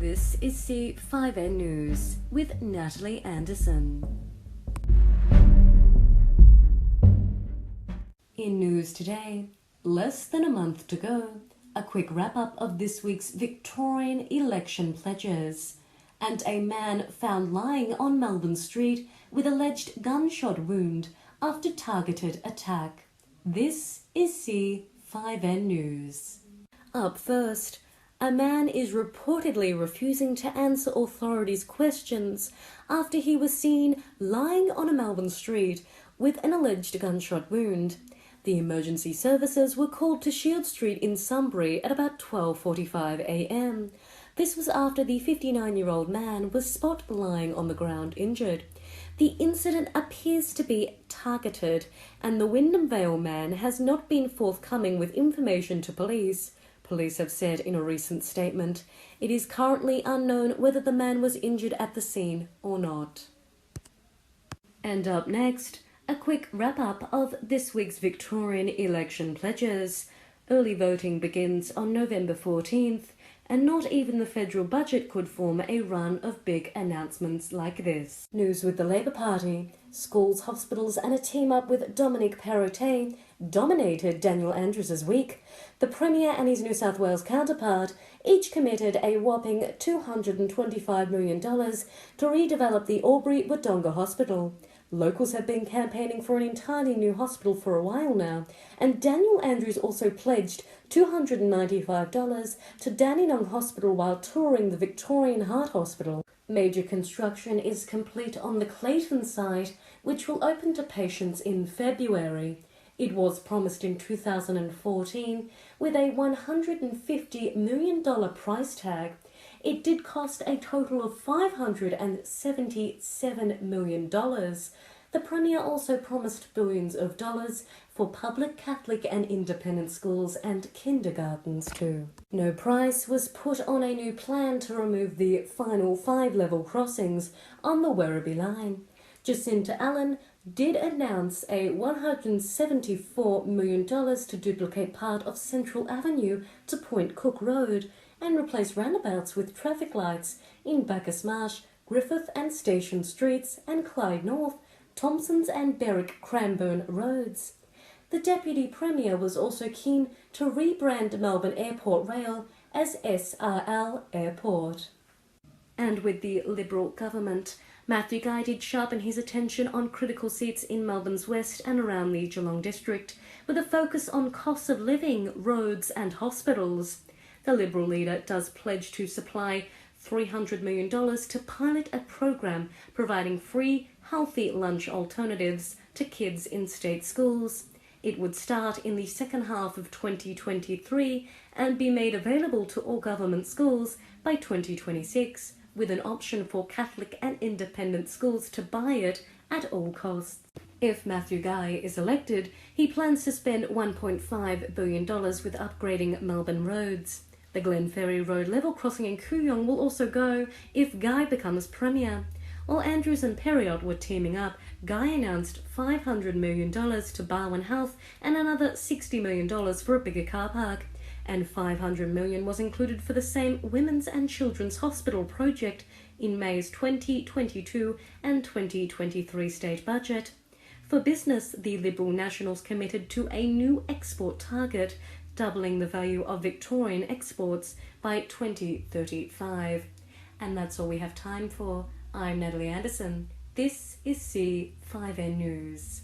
This is C5N News with Natalie Anderson. In news today, less than a month to go, a quick wrap-up of this week's Victorian Election pledges, and a man found lying on Melbourne Street with alleged gunshot wound after targeted attack. This is C5N News. Up first, a man is reportedly refusing to answer authorities' questions after he was seen lying on a Melbourne street with an alleged gunshot wound. The emergency services were called to Shield Street in Sunbury at about 12:45 a.m. This was after the 59-year-old man was spotted lying on the ground injured. The incident appears to be targeted, and the Wyndham Vale man has not been forthcoming with information to police. Police have said in a recent statement. It is currently unknown whether the man was injured at the scene or not. And up next, a quick wrap-up of this week's Victorian election pledges. Early voting begins on November 14th, and not even the federal budget could form a run of big announcements like this. News with the Labor Party. Schools, hospitals and a team-up with Dominic Perrottet dominated Daniel Andrews' week. The Premier and his New South Wales counterpart each committed a whopping $225 million to redevelop the Albury-Wodonga Hospital. Locals have been campaigning for an entirely new hospital for a while now, and Daniel Andrews also pledged $295 to Dandenong Hospital while touring the Victorian Heart Hospital. Major construction is complete on the Clayton site, which will open to patients in February. It was promised in 2014 with a $150 million price tag. It did cost a total of $577 million. The Premier also promised billions of dollars for public, Catholic and independent schools and kindergartens too. No price was put on a new plan to remove the final 5-level crossings on the Werribee line. Jacinta Allen did announce a $174 million to duplicate part of Central Avenue to Point Cook Road and replace roundabouts with traffic lights in Bacchus Marsh, Griffith and Station Streets and Clyde North, Thompsons and Berwick Cranbourne Roads. The Deputy Premier was also keen to rebrand Melbourne Airport Rail as SRL Airport. And with the Liberal government, Matthew Guy did sharpen his attention on critical seats in Melbourne's west and around the Geelong district, with a focus on costs of living, roads and hospitals. The Liberal leader does pledge to supply $300 million to pilot a program providing free, healthy lunch alternatives to kids in state schools. It would start in the second half of 2023 and be made available to all government schools by 2026, with an option for Catholic and independent schools to buy it at all costs. If Matthew Guy is elected, he plans to spend $1.5 billion with upgrading Melbourne roads. The Glen Ferry Road level crossing in Kooyong will also go if Guy becomes Premier. While Andrews and Perriott were teaming up, Guy announced $500 million to Barwon Health and another $60 million for a bigger car park. And $500 million was included for the same Women's and Children's Hospital project in May's 2022 and 2023 state budget. For business, the Liberal Nationals committed to a new export target, doubling the value of Victorian exports by 2035. And that's all we have time for. I'm Natalie Anderson. This is C5N News.